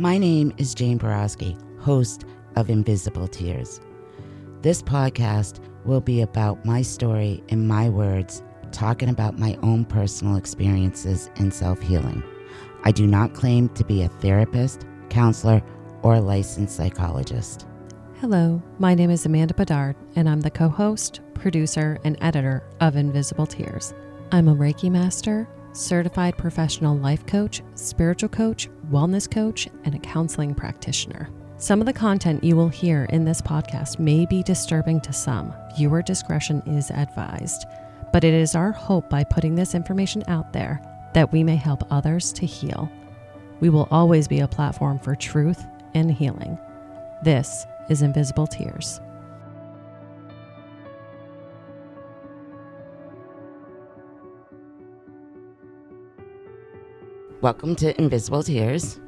My name is Jane Borowski, host of Invisible Tears. This podcast will be about my story in my words, talking about my own personal experiences in self-healing. I do not claim to be a therapist, counselor, or a licensed psychologist. Hello, my name is Amanda Bedard, and I'm the co-host, producer, and editor of Invisible Tears. I'm a Reiki master, certified professional life coach, spiritual coach, wellness coach, and a counseling practitioner. Some of the content you will hear in this podcast may be disturbing to some. Viewer discretion is advised. But it is our hope by putting this information out there that we may help others to heal. We will always be a platform for truth and healing. This is Invisible Tears. Welcome to Invisible Tears.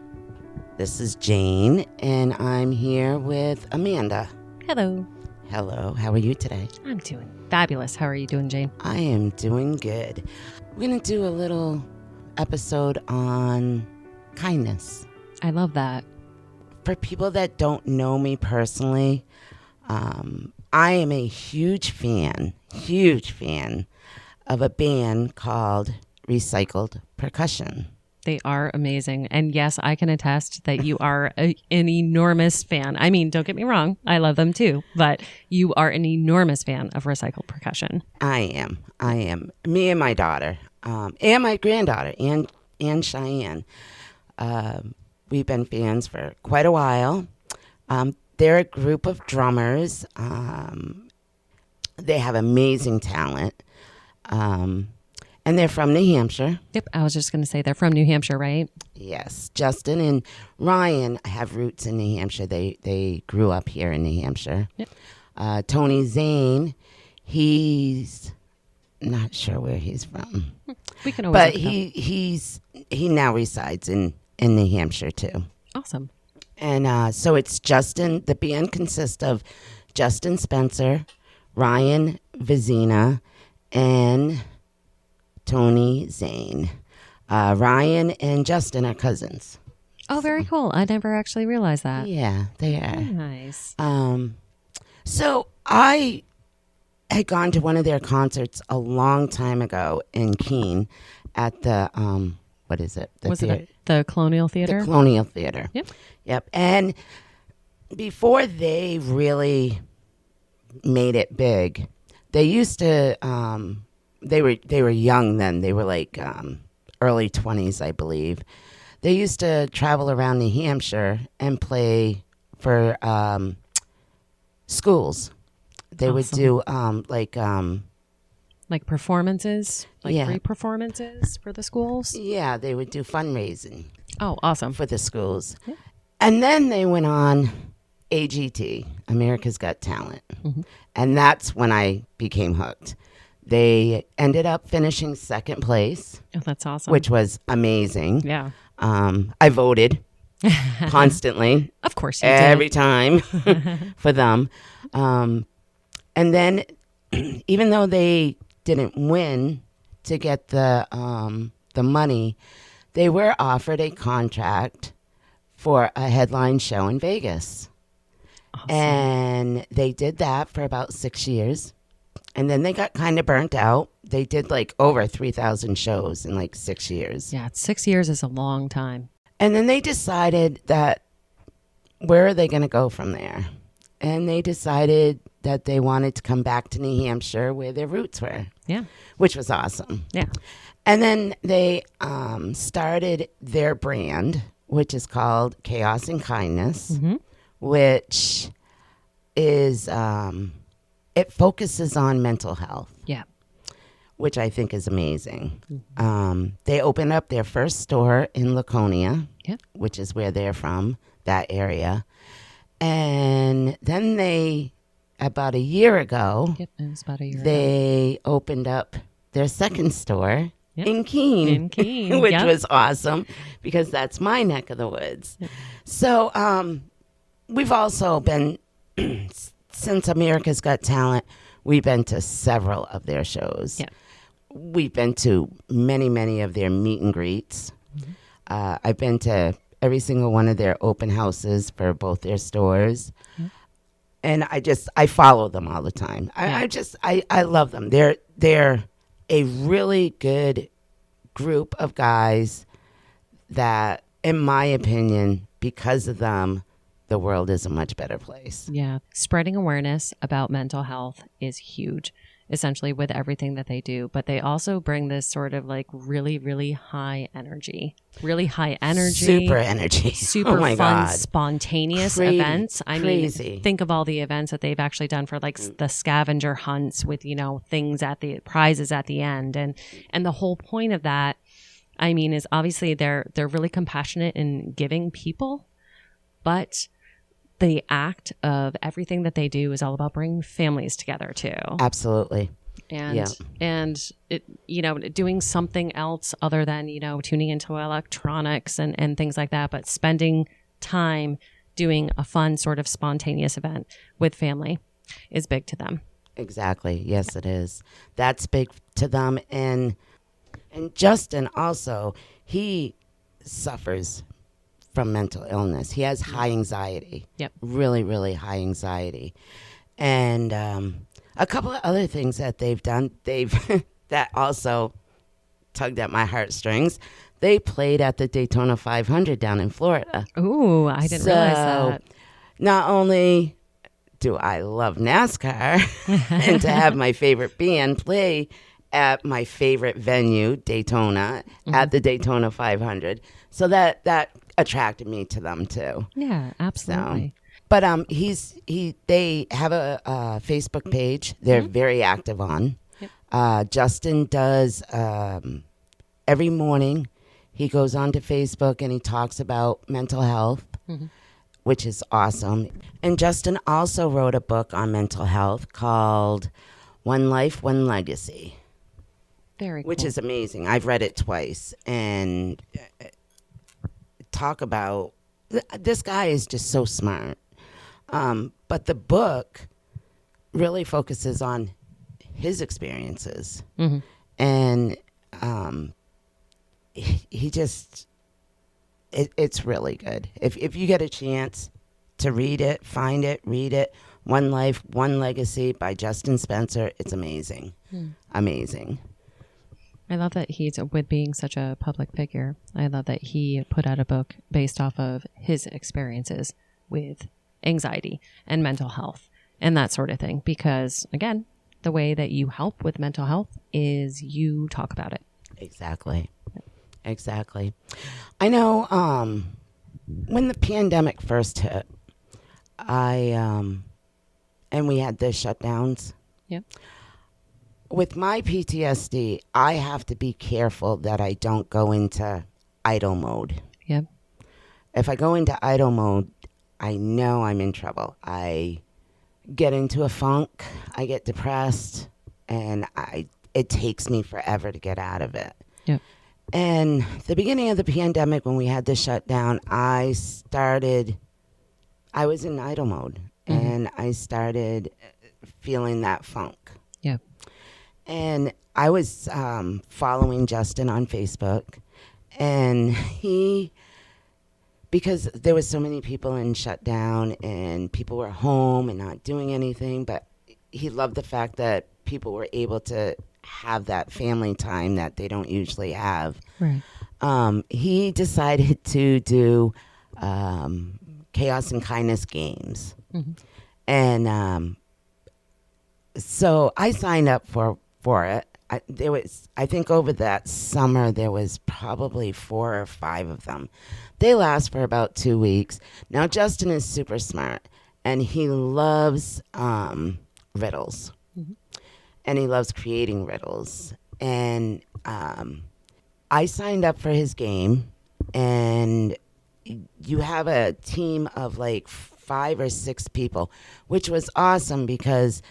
This is Jane, and I'm here with Amanda. Hello. Hello, how are you today? I'm doing fabulous. How are you doing, Jane? I am doing good. We're going to do a little episode on kindness. I love that. For people that don't know me personally, I am a huge fan of a band called Recycled Percussion. They are amazing. And yes, I can attest that you are an enormous fan. I mean, don't get me wrong. I love them too. But you are an enormous fan of Recycled Percussion. I am. Me and my daughter, and my granddaughter, and Cheyenne. We've been fans for quite a while. They're a group of drummers. They have amazing talent. And they're from New Hampshire. Yep, I was just going to say they're from New Hampshire, right? Yes. Justin and Ryan have roots in New Hampshire. They grew up here in New Hampshire. Yep. Tony Zane, he's not sure where he's from. We can always But he now resides in New Hampshire too. Awesome. And so it's Justin. The band consists of Justin Spencer, Ryan Vizina, and Tony Zane. Ryan and Justin are cousins. Oh, very cool. I never actually realized that. Yeah, they are. Very nice. So I had gone to one of their concerts a long time ago in Keene at the, what is it? Was it the Colonial Theater? The Colonial Theater. Yep. And before they really made it big, they used to, they were young then. They were like early 20s, I believe. They used to travel around New Hampshire and play for schools. They Awesome. would do like performances, Yeah. free performances for the schools. Yeah, they would do fundraising Oh, awesome. for the schools. Yeah. And then they went on AGT, America's Got Talent. Mm-hmm. And that's when I became hooked. They ended up finishing second place, Oh, that's awesome. which was amazing. Yeah. I voted constantly, Of course you every did. time for them. And then even though they didn't win to get the money, they were offered a contract for a headline show in Vegas. Awesome. And they did that for about 6 years. And then they got kind of burnt out. They did like over 3,000 shows in like 6 years. Yeah, 6 years is a long time. And then they decided that where are they going to go from there? And they decided that they wanted to come back to New Hampshire where their roots were, Yeah. which was awesome. Yeah. And then they started their brand, which is called Chaos and Kindness, Mm-hmm. which is... it focuses on mental health. Yeah. Which I think is amazing. Mm-hmm. They opened up their first store in Laconia, which is where they're from, that area. And then they, about a year ago, Yep, it was about a year ago. they opened up their second store in Keene. In Keene, which yep. was awesome because that's my neck of the woods. Yep. So we've also been... Since America's Got Talent, we've been to several of their shows. Yeah. We've been to many of their meet and greets. Mm-hmm. I've been to every single one of their open houses for both their stores. And I follow them all the time. I love them. They're a really good group of guys that, in my opinion, because of them, the world is a much better place. Yeah. Spreading awareness about mental health is huge, essentially with everything that they do. But they also bring this sort of like really, really high energy, super energy, super fun, God. Spontaneous events. I mean, think of all the events that they've actually done for like the scavenger hunts with, things at the prizes at the end. And the whole point of that, I mean, is obviously they're really compassionate in giving people, but the act of everything that they do is all about bringing families together too. Absolutely. And it, doing something else other than, tuning into electronics and things like that, but spending time doing a fun sort of spontaneous event with family is big to them. Exactly. Yes, it is. That's big to them. And Justin also, he suffers from mental illness. He has high anxiety. Yep. Really, really high anxiety. And a couple of other things that they've done, that also tugged at my heartstrings. They played at the Daytona 500 down in Florida. Ooh, I didn't realize that. Not only do I love NASCAR and to have my favorite band play at my favorite venue, Daytona, at the Daytona 500. So that attracted me to them too. Yeah, absolutely. So, but they have a Facebook page. They're very active on. Yep. Justin does every morning. He goes onto Facebook and he talks about mental health, which is awesome. And Justin also wrote a book on mental health called One Life, One Legacy. Very cool. Which is amazing. I've read it twice. And talk about, this guy is just so smart. But the book really focuses on his experiences. And he just, it's really good. If you get a chance to read it, find it, read it. One Life, One Legacy by Justin Spencer. It's amazing. Amazing. I love that he's, with being such a public figure, I love that he put out a book based off of his experiences with anxiety and mental health and that sort of thing. Because, again, the way that you help with mental health is you talk about it. Exactly. Exactly. I know when the pandemic first hit, and we had the shutdowns. Yep. With my PTSD, I have to be careful that I don't go into idle mode. Yep. If I go into idle mode, I know I'm in trouble. I get into a funk, I get depressed, and it takes me forever to get out of it. Yep. And the beginning of the pandemic, when we had the shutdown, I was in idle mode, and I started feeling that funk. Yep. And I was following Justin on Facebook, and because there was so many people in shutdown and people were home and not doing anything, but he loved the fact that people were able to have that family time that they don't usually have. Right. He decided to do Chaos and Kindness games. And so I signed up for it. I think over that summer there was probably 4 or 5 of them. They last for about 2 weeks. Now Justin is super smart, and he loves riddles, and he loves creating riddles. And I signed up for his game, and you have a team of like 5 or 6 people, which was awesome because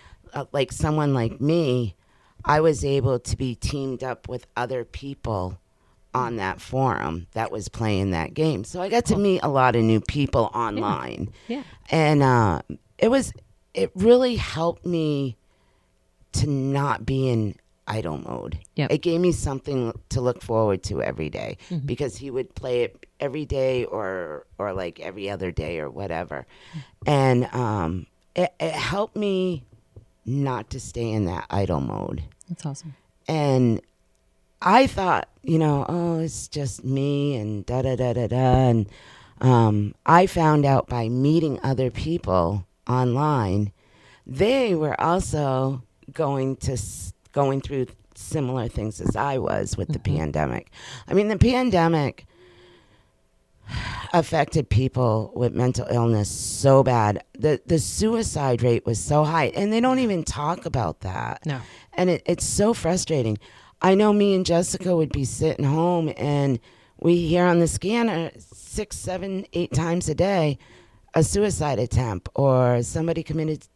like someone like me, I was able to be teamed up with other people on that forum that was playing that game. So I got to meet a lot of new people online. Yeah. And it really helped me to not be in idle mode. Yep. It gave me something to look forward to every day because he would play it every day or like every other day or whatever. And it helped me not to stay in that idle mode. That's awesome. And I thought, oh, it's just me and da-da-da-da-da. And I found out by meeting other people online, they were also going through similar things as I was with the pandemic. I mean, the pandemic affected people with mental illness so bad. The suicide rate was so high, and they don't even talk about that. No. And it's so frustrating. I know me and Jessica would be sitting home, and we hear on the scanner 6, 7, 8 times a day a suicide attempt or somebody committed,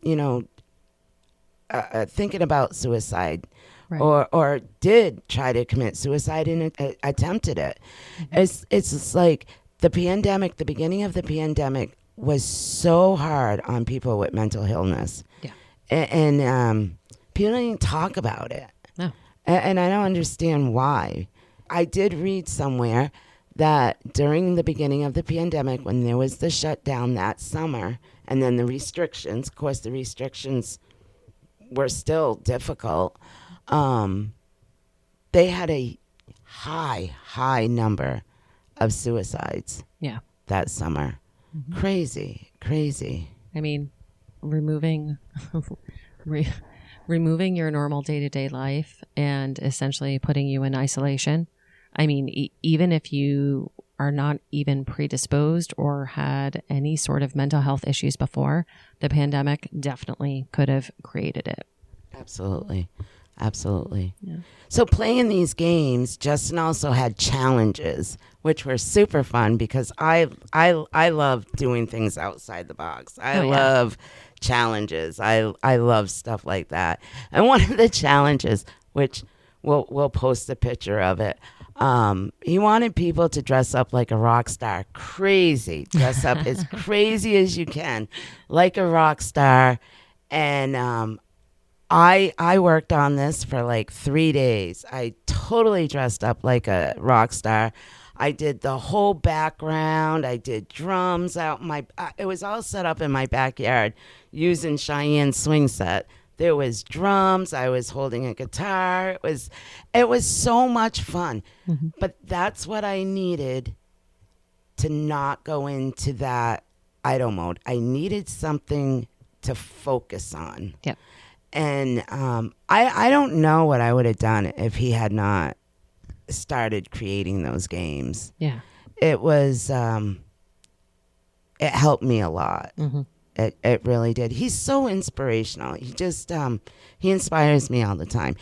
thinking about suicide. Right. Or did try to commit suicide and attempted it. It's just like the pandemic, the beginning of the pandemic was so hard on people with mental illness. Yeah. And people don't even talk about it. No. And I don't understand why. I did read somewhere that during the beginning of the pandemic, when there was the shutdown that summer, and then the restrictions, of course, the restrictions were still difficult, they had a high number of suicides. Yeah. That summer. Crazy. I mean, removing your normal day-to-day life and essentially putting you in isolation. I mean, even if you are not even predisposed or had any sort of mental health issues before, the pandemic definitely could have created it. Absolutely. Yeah. So playing these games, Justin also had challenges, which were super fun because I love doing things outside the box. I love challenges. I love stuff like that. And one of the challenges, which we'll post a picture of it, he wanted people to dress up like a rock star. Crazy. Dress up as crazy as you can, like a rock star. And I worked on this for like 3 days. I totally dressed up like a rock star. I did the whole background. I did drums out it was all set up in my backyard using Cheyenne's swing set. There was drums. I was holding a guitar. It was so much fun. But that's what I needed to not go into that idle mode. I needed something to focus on. Yep. And I don't know what I would have done if he had not started creating those games. Yeah. It was, it helped me a lot. It really did. He's so inspirational. He just, he inspires me all the time.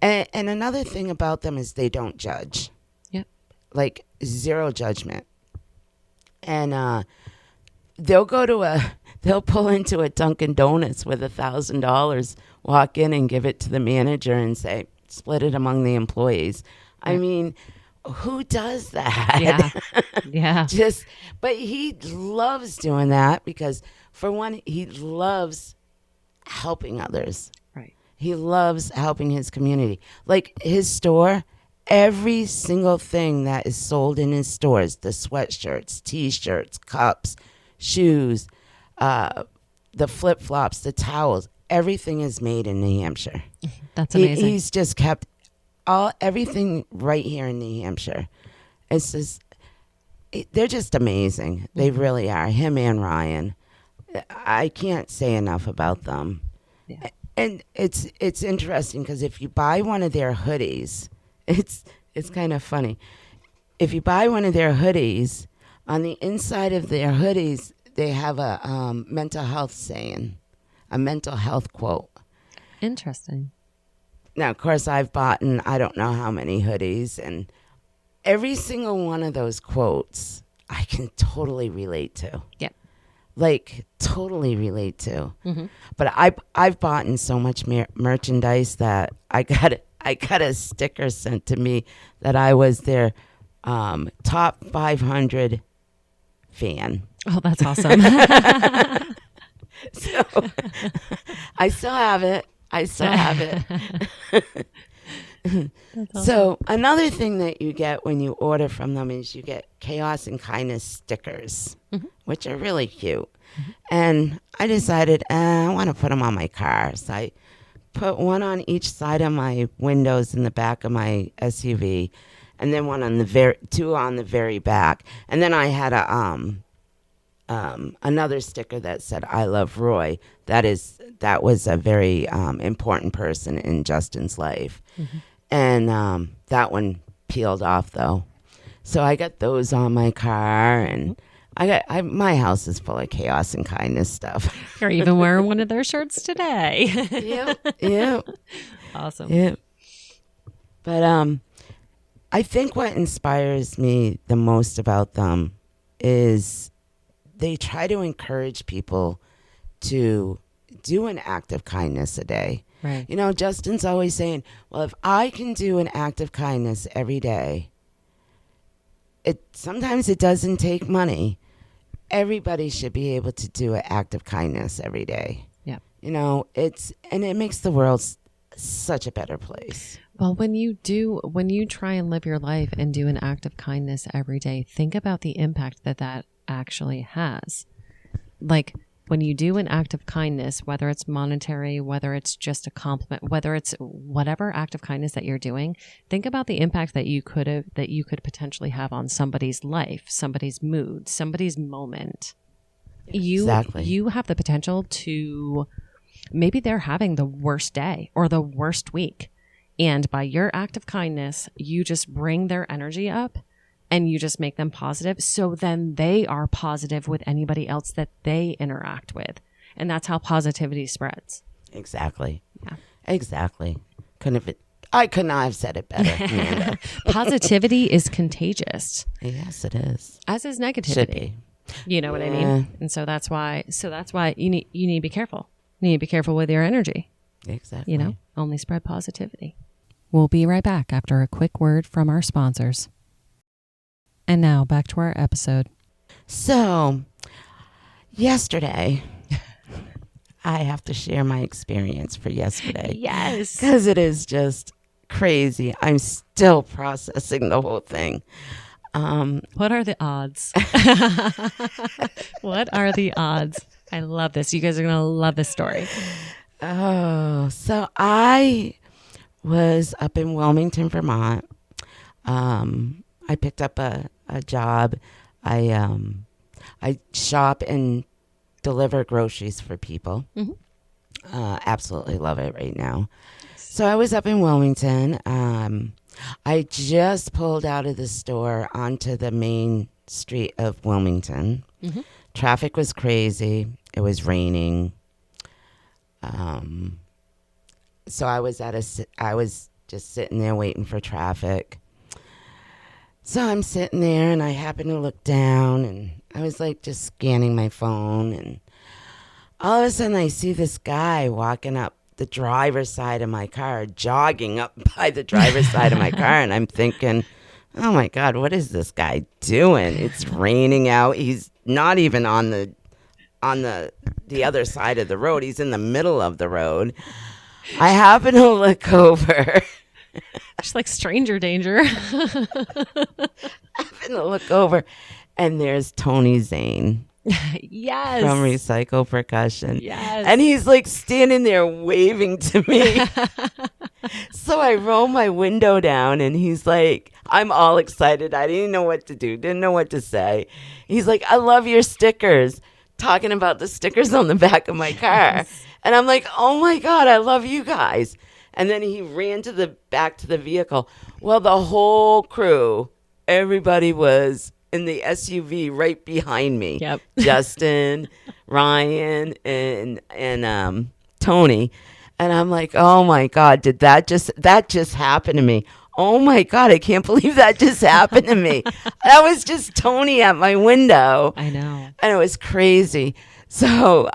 And another thing about them is they don't judge. Yep. Like zero judgment. And they'll pull into a Dunkin' Donuts with $1,000, walk in and give it to the manager and say, split it among the employees. I mean, who does that? Yeah. But he loves doing that because, for one, he loves helping others. Right. He loves helping his community. Like his store, every single thing that is sold in his stores, the sweatshirts, T-shirts, cups, shoes, the flip-flops, the towels, everything is made in New Hampshire. That's amazing. He's just kept everything right here in New Hampshire. It's just, they're just amazing. They really are. Him and Ryan. I can't say enough about them. Yeah. And it's interesting because if you buy one of their hoodies, it's kind of funny. If you buy one of their hoodies, on the inside of their hoodies, they have a mental health saying, a mental health quote. Interesting. Now, of course, I've bought I don't know how many hoodies, and every single one of those quotes I can totally relate to. Yep. Like, totally relate to. But I've bought so much merchandise that I got a sticker sent to me that I was their top 500 fan. Oh, that's awesome. So I still have it. I still have it. That's awesome. So another thing that you get when you order from them is you get chaos and kindness stickers, Mhm. which are really cute. And I decided I want to put them on my car. So I put one on each side of my windows in the back of my SUV, and then one on the two on the very back. And then I had another sticker that said "I love Roy." That was a very important person in Justin's life, and that one peeled off though. So I got those on my car, and my house is full of chaos and kindness stuff. You're even wearing one of their shirts today. Yep. Awesome. Yep. But I think what inspires me the most about them is they try to encourage people to do an act of kindness a day. Right. You know, Justin's always saying, well, if I can do an act of kindness every day, sometimes it doesn't take money. Everybody should be able to do an act of kindness every day. Yeah. You know, it makes the world such a better place. Well, when you try and live your life and do an act of kindness every day, think about the impact that actually has. Like when you do an act of kindness, whether it's monetary, whether it's just a compliment, whether it's whatever act of kindness that you're doing, think about the impact that you could potentially have on somebody's life, somebody's mood, somebody's moment. Exactly. You have the potential to, maybe they're having the worst day or the worst week. And by your act of kindness, you just bring their energy up and you just make them positive. So then they are positive with anybody else that they interact with. And that's how positivity spreads. Exactly. Yeah. Exactly. I could not have said it better, Amanda. Positivity is contagious. Yes, it is. As is negativity. Should be. You know what I mean? And so that's why you need to be careful. You need to be careful with your energy. Exactly. You know, only spread positivity. We'll be right back after a quick word from our sponsors. And now back to our episode. So, yesterday, I have to share my experience for yesterday. Yes. Because it is just crazy. I'm still processing the whole thing. What are the odds? What are the odds? I love this. You guys are going to love this story. Oh, so I was up in Wilmington, Vermont. I picked up a job. I shop and deliver groceries for people. Mm-hmm. Absolutely love it right now. So I was up in Wilmington. I just pulled out of the store onto the main street of Wilmington. Mm-hmm. Traffic was crazy. It was raining. So I was just sitting there waiting for traffic. So I'm sitting there and I happened to look down and I was like just scanning my phone, and all of a sudden I see this guy walking up the driver's side of my car, jogging up by the driver's side of my car, and I'm thinking, oh my God, what is this guy doing? It's raining out. He's not even on the other side of the road. He's in the middle of the road. I happen to look over. Just like stranger danger. I happen to look over, and there's Tony Zane. Yes. From Recycle Percussion. Yes. And he's like standing there waving to me. So I roll my window down and he's like, I'm all excited. I didn't know what to do. Didn't know what to say. He's like, I love your stickers. Talking about the stickers on the back of my car. Yes. And I'm like, oh my God, I love you guys. And then he ran back to the vehicle. Well, the whole crew, everybody was in the SUV right behind me. Yep. Justin, Ryan, and Tony. And I'm like, oh my God, that just happen to me? Oh my God, I can't believe that just happened to me. That was just Tony at my window. I know. And it was crazy. So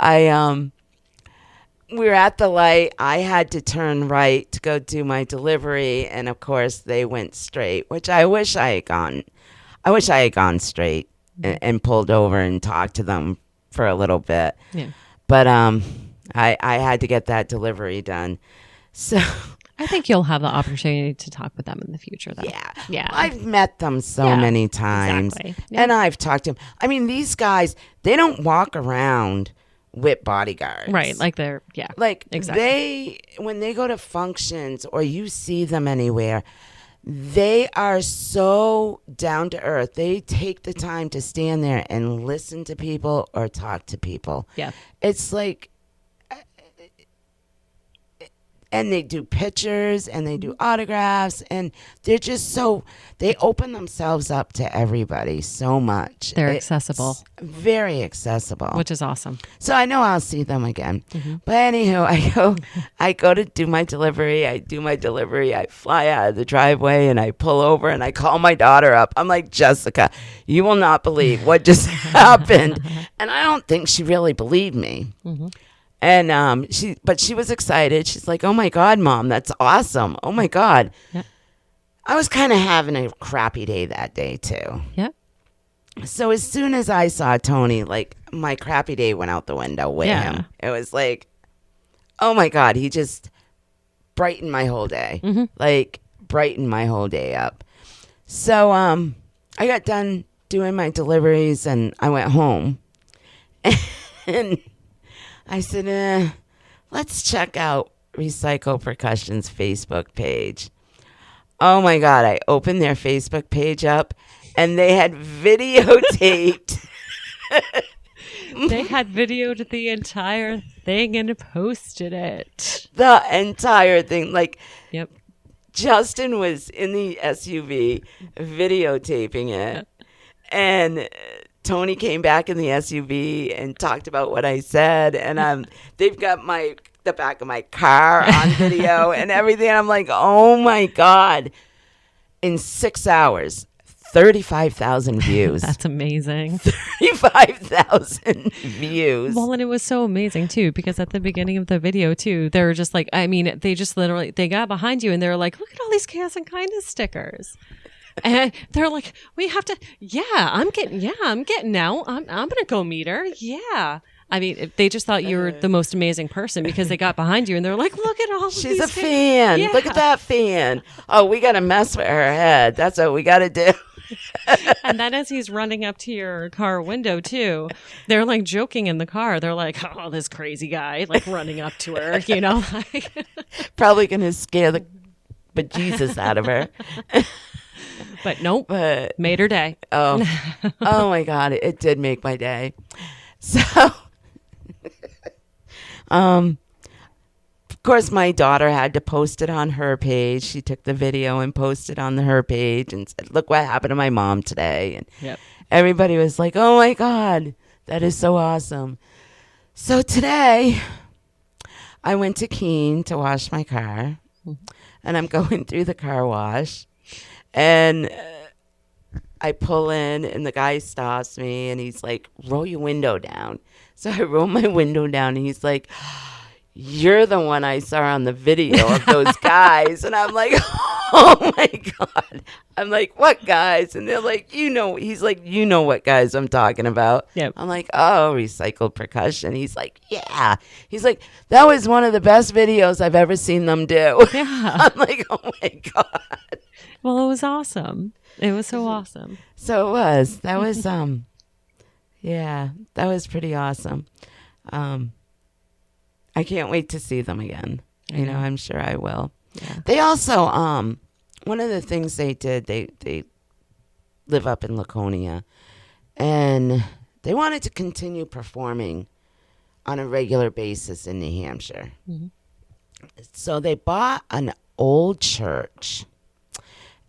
we were at the light. I had to turn right to go do my delivery. And of course they went straight, which I wish I had gone. I wish I had gone straight and pulled over and talked to them for a little bit. Yeah. But I had to get that delivery done. So I think you'll have the opportunity to talk with them in the future, though. Yeah. I've met them so many times. Exactly. Yeah. And I've talked to them. I mean, these guys, they don't walk around with bodyguards. Right. Like they're, yeah. Like exactly. when they go to functions or you see them anywhere, they are so down to earth. They take the time to stand there and listen to people or talk to people. Yeah. It's like, and they do pictures and they do autographs and they're just so, they open themselves up to everybody so much. They're accessible. Very accessible. Which is awesome. So I know I'll see them again. But anywho, I go to do my delivery. I do my delivery. I fly out of the driveway and I pull over and I call my daughter up. I'm like, Jessica, you will not believe what just happened. And I don't think she really believed me. And she was excited. She's like, "Oh my God, Mom, that's awesome! Oh my God." Yeah. I was kind of having a crappy day that day too. Yeah. So as soon as I saw Tony, like my crappy day went out the window with him. It was like, oh my God, he just brightened my whole day. Like brightened my whole day up. So I got done doing my deliveries and I went home. And I said, let's check out Recycle Percussion's Facebook page. Oh my God, I opened their Facebook page up and they had videotaped. They had videoed the entire thing and posted it. The entire thing. Like, Yep. Justin was in the SUV videotaping it. And Tony came back in the SUV and talked about what I said. And they've got the back of my car on video and everything. I'm like, oh my God. In 6 hours, 35,000 views. That's amazing. 35,000 views. Well, and it was so amazing too, because at the beginning of the video too, they were just like, I mean, they just literally, they got behind you and they were like, look at all these chaos and kindness stickers. And they're like, we have to, I'm getting out. I'm going to go meet her. Yeah. I mean, they just thought you were the most amazing person because they got behind you and they're like, look at all She's these a fan. Yeah. Look at that fan. Oh, we got to mess with her head. That's what we got to do. And then as he's running up to your car window too, they're like joking in the car. They're like, oh, this crazy guy, like running up to her, you know? Probably going to scare the bejesus out of her. But nope, But made her day. oh my God, it did make my day. So, of course, my daughter had to post it on her page. She took the video and posted on her page and said, look what happened to my mom today. And everybody was like, oh my God, that is so awesome. So today, I went to Keene to wash my car. And I'm going through the car wash. And I pull in and the guy stops me and he's like, roll your window down. So I roll my window down and he's like, you're the one I saw on the video of those guys. And I'm like, oh my God. I'm like, what guys? And they're like, he's like, you know what guys I'm talking about. Yep. I'm like, oh, Recycled Percussion. He's like, yeah. He's like, that was one of the best videos I've ever seen them do. Yeah. I'm like, oh my God. Well, it was awesome. It was so awesome. So it was. That was yeah, that was pretty awesome. I can't wait to see them again. You know, I'm sure I will. Yeah. They also one of the things they did, they live up in Laconia and they wanted to continue performing on a regular basis in New Hampshire. So they bought an old church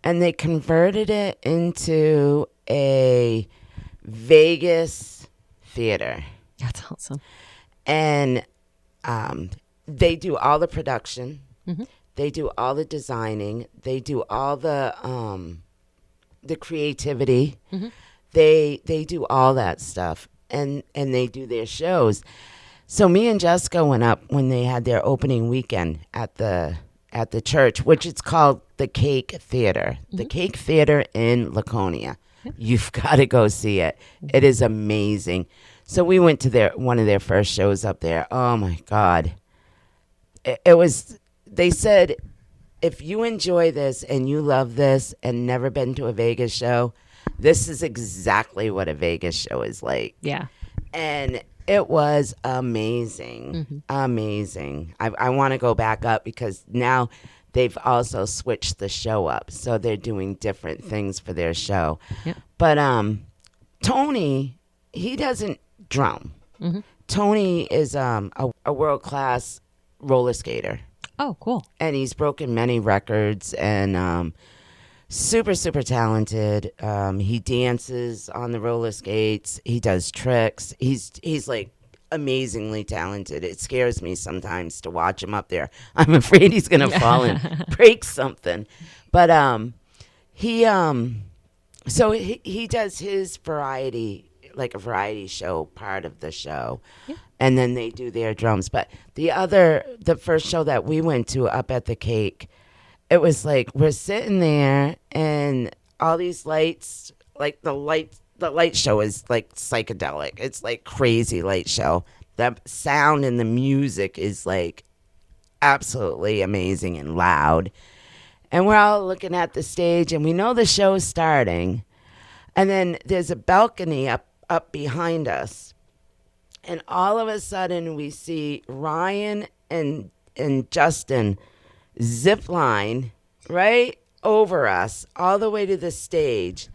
and they converted it into a Vegas theater. That's awesome. And they do all the production. They do all the designing. They do all the creativity. They do all that stuff. And they do their shows. So me and Jessica went up when they had their opening weekend at the church, which it's called the Cake Theater. The Cake Theater in Laconia. You've got to go see it. It is amazing. So we went to one of their first shows up there. Oh my God. It was, they said, if you enjoy this and you love this and never been to a Vegas show, this is exactly what a Vegas show is like. Yeah. And it was amazing. Amazing. I want to go back up because now they've also switched the show up. So they're doing different things for their show. Yeah. But Tony, he doesn't drum. Tony is a world-class roller skater. Oh, cool. And he's broken many records and super, super talented. He dances on the roller skates. He does tricks. He's like amazingly talented. It scares me sometimes to watch him up there. I'm afraid he's going to fall and break something. But he does his variety, like a variety show part of the show. Yeah. And then they do their drums. But the first show that we went to up at the Cake, it was like we're sitting there and all these lights, like the light show is like psychedelic. It's like crazy light show. The sound and the music is like absolutely amazing and loud. And we're all looking at the stage and we know the show's starting. And then there's a balcony up behind us. And all of a sudden we see Ryan and Justin zip line right over us all the way to the stage.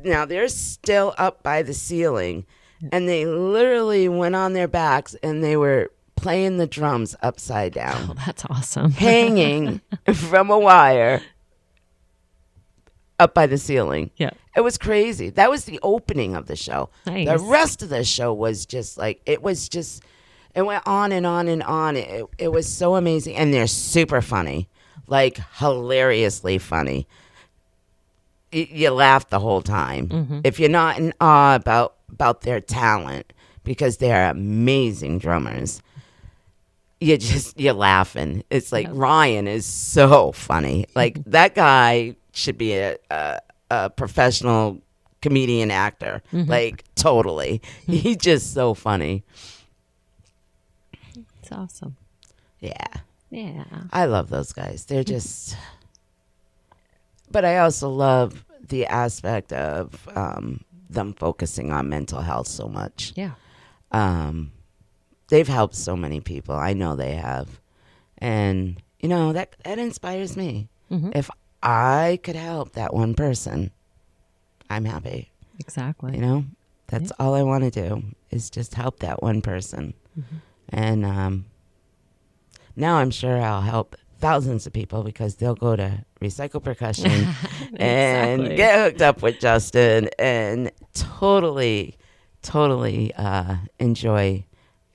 Now they're still up by the ceiling and they literally went on their backs and they were playing the drums upside down. Oh, that's awesome. Hanging from a wire up by the ceiling. Yeah. It was crazy. That was the opening of the show. Nice. The rest of the show was just like, it went on and on and on. It was so amazing. And they're super funny, like hilariously funny. You laugh the whole time. If you're not in awe about their talent, because they're amazing drummers, you're laughing. It's like Ryan is so funny. Like that guy should be a professional comedian actor. Like totally. He's just so funny. It's awesome. Yeah. Yeah. I love those guys. They're just, but I also love the aspect of them focusing on mental health so much. Yeah. They've helped so many people. I know they have. And, that inspires me. If I could help that one person, I'm happy. Exactly. That's all I want to do is just help that one person. And now I'm sure I'll help thousands of people because they'll go to Recycle Percussion and get hooked up with Justin and totally enjoy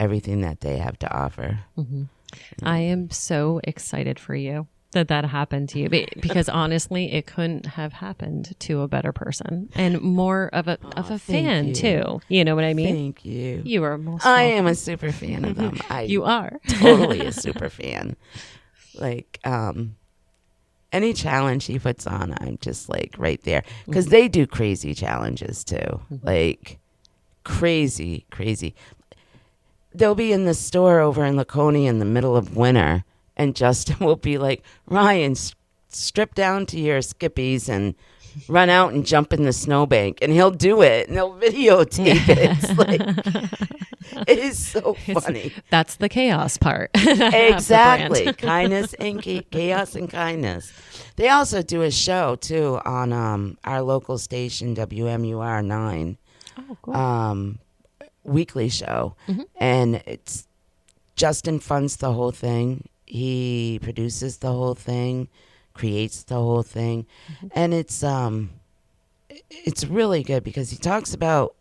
everything that they have to offer. I am so excited for you that happened to you because honestly, it couldn't have happened to a better person and more of a fan too. You know what I mean? Thank you. You are most I welcome. am a super fan of them. You are totally a super fan. Like any challenge he puts on, I'm just like right there because they do crazy challenges too. Like crazy. They'll be in the store over in Laconia in the middle of winter. And Justin will be like, Ryan, strip down to your skippies and run out and jump in the snowbank. And he'll do it. And they'll videotape it. It's like, it is so funny. That's the chaos part. Exactly. Kindness and chaos and kindness. They also do a show, too, on our local station, WMUR 9. Oh, cool. Weekly show. And it's Justin funds the whole thing. He produces the whole thing, creates the whole thing, and it's really good because he talks about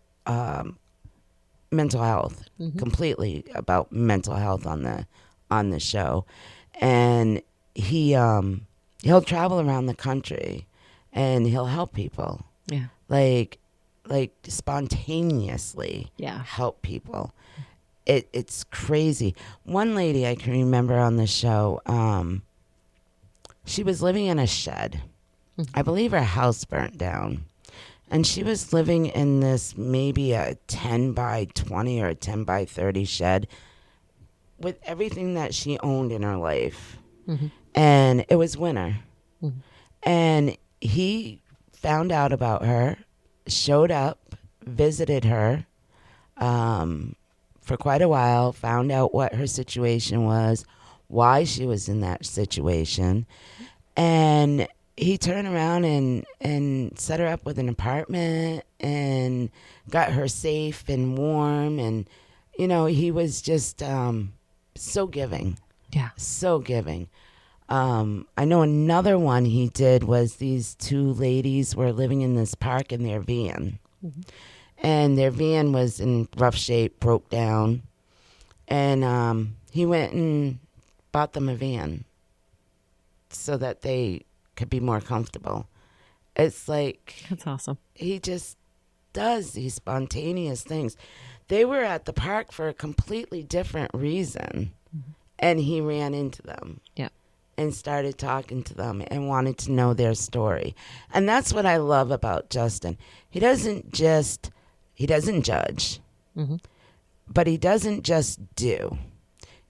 mental health, completely about mental health on the show, and he'll travel around the country and he'll help people, like spontaneously, help people. It's crazy. One lady I can remember on the show, she was living in a shed. I believe her house burnt down. And she was living in this maybe a 10 by 20 or a 10 by 30 shed with everything that she owned in her life. Mm-hmm. And it was winter. Mm-hmm. And he found out about her, showed up, visited her for quite a while, found out what her situation was, why she was in that situation. And he turned around and set her up with an apartment and got her safe and warm. And, you know, he was just so giving. Yeah. So giving. I know another one he did was these two ladies were living in this park in their van. Mm-hmm. And their van was in rough shape, broke down. And he went and bought them a van so that they could be more comfortable. It's like... That's awesome. He just does these spontaneous things. They were at the park for a completely different reason. Mm-hmm. And he ran into them. Yeah. And started talking to them and wanted to know their story. And that's what I love about Justin. He doesn't judge, mm-hmm. but he doesn't just do.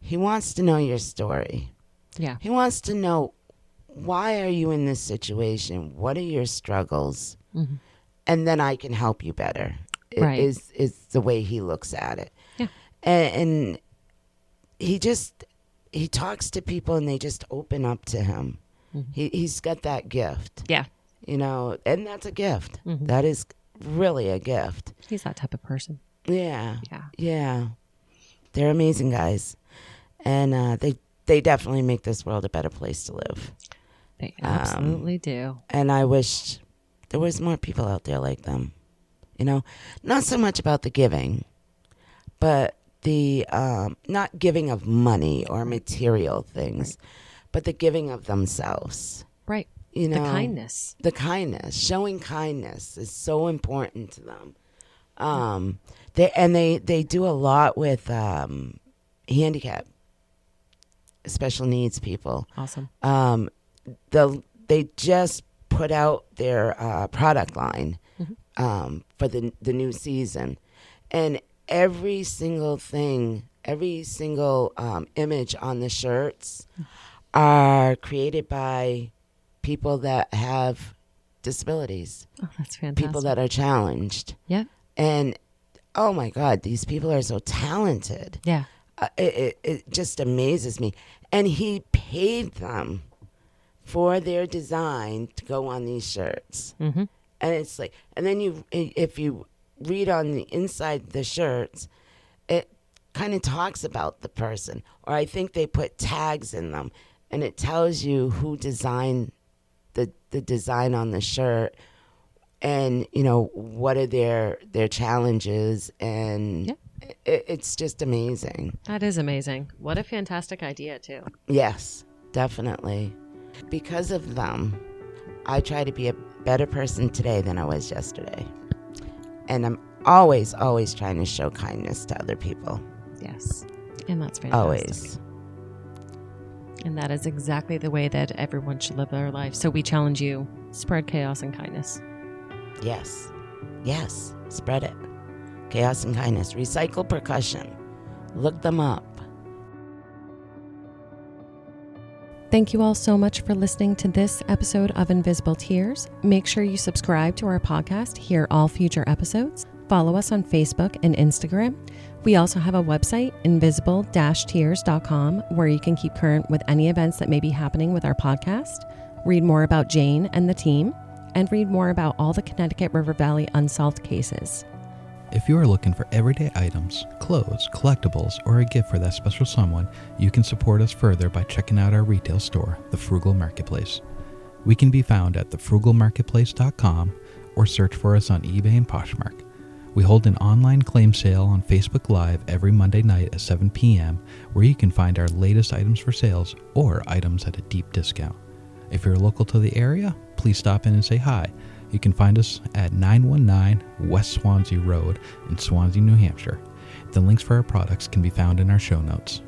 He wants to know your story. Yeah. He wants to know, why are you in this situation? What are your struggles? Mm-hmm. And then I can help you better. Right. Is the way he looks at it. Yeah. And he talks to people and they just open up to him. Mm-hmm. He's got that gift. Yeah. You know, and that's a gift. Mm-hmm. That is really a gift. He's that type of person. Yeah. Yeah. Yeah. They're amazing guys. And they definitely make this world a better place to live. They absolutely do. And I wish there was more people out there like them. You know, not so much about the giving, but the not giving of money or material things, right. but the giving of themselves. Right. You know, the kindness, showing kindness is so important to them. They do a lot with handicap, special needs people. Awesome. They just put out their product line for the new season, and every single image on the shirts are created by people that have disabilities. Oh, that's fantastic. People that are challenged. Yeah. And, oh my God, these people are so talented. Yeah. It just amazes me. And he paid them for their design to go on these shirts. Mm-hmm. And it's like, and then if you read on the inside the shirts, it kind of talks about the person. Or I think they put tags in them, and it tells you who designed the design on the shirt, and you know what are their challenges, and it's just amazing. That is amazing. What a fantastic idea too. Yes, definitely. Because of them, I try to be a better person today than I was yesterday. And I'm always trying to show kindness to other people. Yes. And that's fantastic. Always. And that is exactly the way that everyone should live their life. So we challenge you, spread chaos and kindness. Yes. Yes. Spread it. Chaos and kindness. Recycle Percussion. Look them up. Thank you all so much for listening to this episode of Invisible Tears. Make sure you subscribe to our podcast, hear all future episodes. Follow us on Facebook and Instagram. We also have a website, invisible-tears.com, where you can keep current with any events that may be happening with our podcast, read more about Jane and the team, and read more about all the Connecticut River Valley unsolved cases. If you are looking for everyday items, clothes, collectibles, or a gift for that special someone, you can support us further by checking out our retail store, the Frugal Marketplace. We can be found at thefrugalmarketplace.com or search for us on eBay and Poshmark. We hold an online claim sale on Facebook Live every Monday night at 7 p.m. where you can find our latest items for sales or items at a deep discount. If you're local to the area, please stop in and say hi. You can find us at 919 West Swansea Road in Swansea, New Hampshire. The links for our products can be found in our show notes.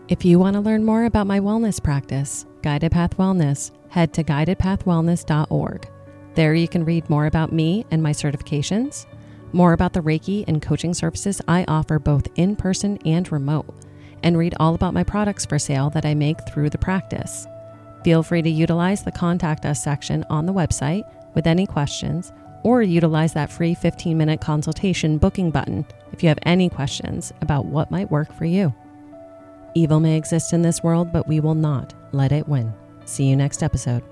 If you want to learn more about my wellness practice, Guided Path Wellness, head to guidedpathwellness.org. There you can read more about me and my certifications, more about the Reiki and coaching services I offer both in person and remote, and read all about my products for sale that I make through the practice. Feel free to utilize the Contact Us section on the website with any questions, or utilize that free 15-minute consultation booking button if you have any questions about what might work for you. Evil may exist in this world, but we will not let it win. See you next episode.